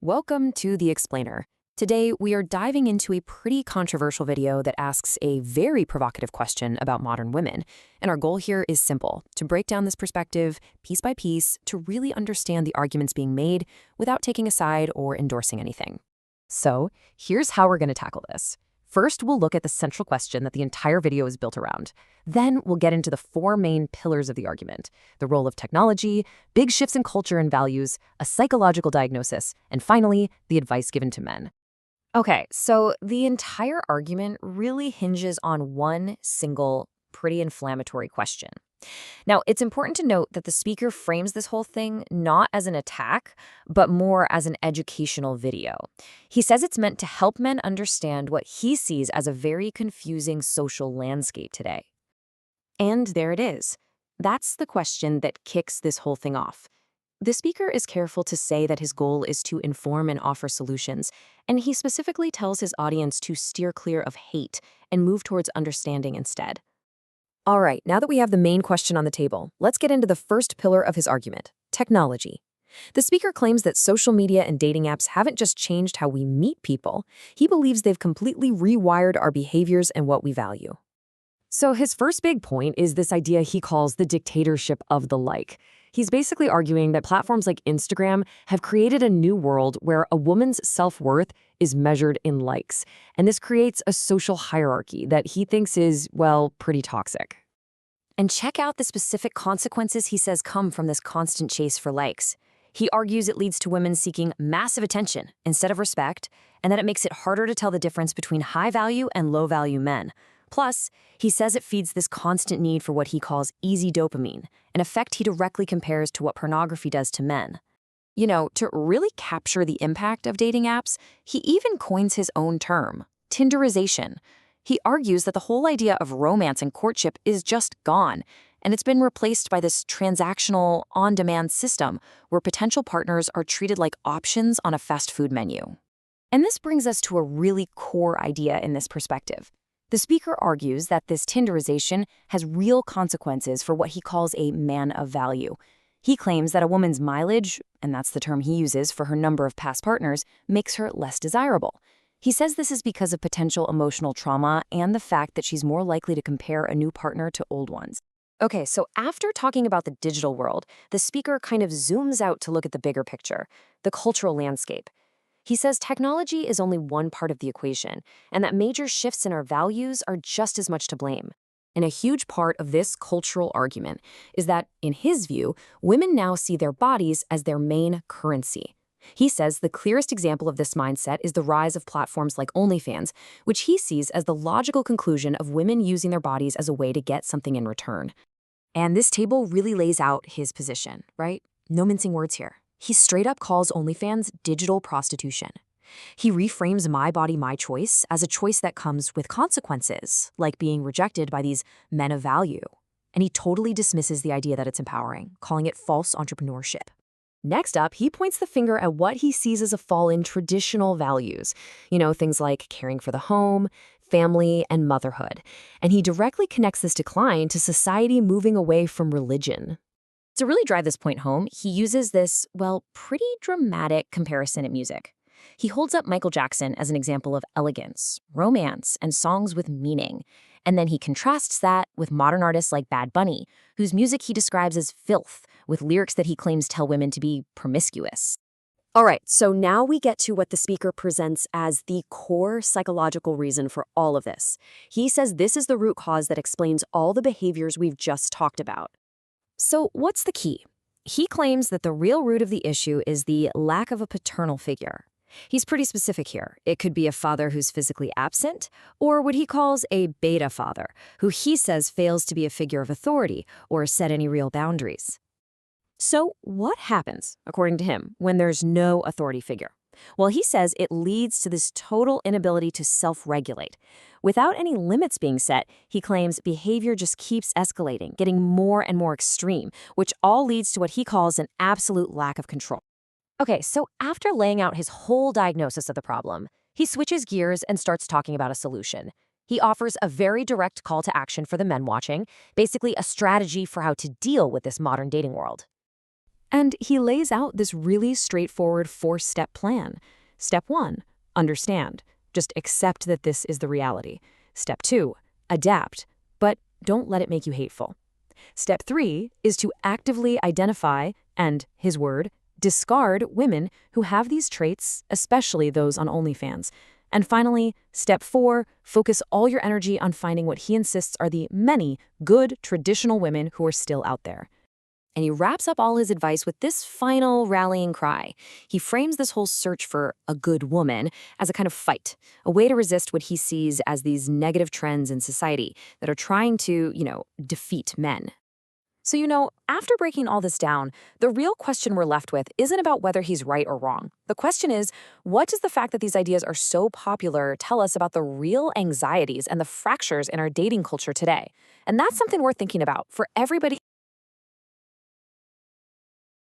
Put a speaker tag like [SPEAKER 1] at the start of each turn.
[SPEAKER 1] Welcome to The Explainer. Today, we are diving into a pretty controversial video that asks a very provocative question about modern women. And our goal here is simple, to break down this perspective piece by piece to really understand the arguments being made without taking a side or endorsing anything. So, here's how we're going to tackle this. First, we'll look at the central question that the entire video is built around. Then, we'll get into the four main pillars of the argument: the role of technology, big shifts in culture and values, a psychological diagnosis, and finally, the advice given to men. Okay, so the entire argument really hinges on one single, pretty inflammatory question. Now, it's important to note that the speaker frames this whole thing not as an attack, but more as an educational video. He says it's meant to help men understand what he sees as a very confusing social landscape today. And there it is. That's the question that kicks this whole thing off. The speaker is careful to say that his goal is to inform and offer solutions, and he specifically tells his audience to steer clear of hate and move towards understanding instead. All right, now that we have the main question on the table, let's get into the first pillar of his argument: technology. The speaker claims that social media and dating apps haven't just changed how we meet people. He believes they've completely rewired our behaviors and what we value. So his first big point is this idea he calls the dictatorship of the like. He's basically arguing that platforms like Instagram have created a new world where a woman's self-worth is measured in likes. And this creates a social hierarchy that he thinks is, well, pretty toxic. And check out the specific consequences he says come from this constant chase for likes. He argues it leads to women seeking massive attention instead of respect, and that it makes it harder to tell the difference between high-value and low-value men. Plus, he says it feeds this constant need for what he calls easy dopamine, an effect he directly compares to what pornography does to men. You know, to really capture the impact of dating apps, he even coins his own term, Tinderization. He argues that the whole idea of romance and courtship is just gone, and it's been replaced by this transactional, on-demand system where potential partners are treated like options on a fast food menu. And this brings us to a really core idea in this perspective. The speaker argues that this Tinderization has real consequences for what he calls a man of value. He claims that a woman's mileage, and that's the term he uses for her number of past partners, makes her less desirable. He says this is because of potential emotional trauma and the fact that she's more likely to compare a new partner to old ones. Okay, so after talking about the digital world, the speaker kind of zooms out to look at the bigger picture, the cultural landscape. He says technology is only one part of the equation, and that major shifts in our values are just as much to blame. And a huge part of this cultural argument is that, in his view, women now see their bodies as their main currency. He says the clearest example of this mindset is the rise of platforms like OnlyFans, which he sees as the logical conclusion of women using their bodies as a way to get something in return. And this table really lays out his position, right? No mincing words here. He straight up calls OnlyFans digital prostitution. He reframes my body, my choice as a choice that comes with consequences, like being rejected by these men of value. And he totally dismisses the idea that it's empowering, calling it false entrepreneurship. Next up, he points the finger at what he sees as a fall in traditional values. You know, things like caring for the home, family, and motherhood. And he directly connects this decline to society moving away from religion. To really drive this point home, he uses this, well, pretty dramatic comparison in music. He holds up Michael Jackson as an example of elegance, romance, and songs with meaning. And then he contrasts that with modern artists like Bad Bunny, whose music he describes as filth, with lyrics that he claims tell women to be promiscuous. All right, so now we get to what the speaker presents as the core psychological reason for all of this. He says this is the root cause that explains all the behaviors we've just talked about. So what's the key? He claims that the real root of the issue is the lack of a paternal figure. He's pretty specific here. It could be a father who's physically absent, or what he calls a beta father, who he says fails to be a figure of authority or set any real boundaries. So what happens, according to him, when there's no authority figure? Well, he says it leads to this total inability to self-regulate. Without any limits being set, he claims behavior just keeps escalating, getting more and more extreme, which all leads to what he calls an absolute lack of control. Okay, so after laying out his whole diagnosis of the problem, he switches gears and starts talking about a solution. He offers a very direct call to action for the men watching, basically a strategy for how to deal with this modern dating world. And he lays out this really straightforward 4-step plan. Step 1, understand. Just accept that this is the reality. Step 2, adapt, but don't let it make you hateful. Step 3 is to actively identify and, his word, discard women who have these traits, especially those on OnlyFans. And finally, step 4, focus all your energy on finding what he insists are the many good traditional women who are still out there. And he wraps up all his advice with this final rallying cry. He frames this whole search for a good woman as a kind of fight, a way to resist what he sees as these negative trends in society that are trying to, defeat men. So, after breaking all this down, the real question we're left with isn't about whether he's right or wrong. The question is, what does the fact that these ideas are so popular tell us about the real anxieties and the fractures in our dating culture today? And that's something worth thinking about for everybody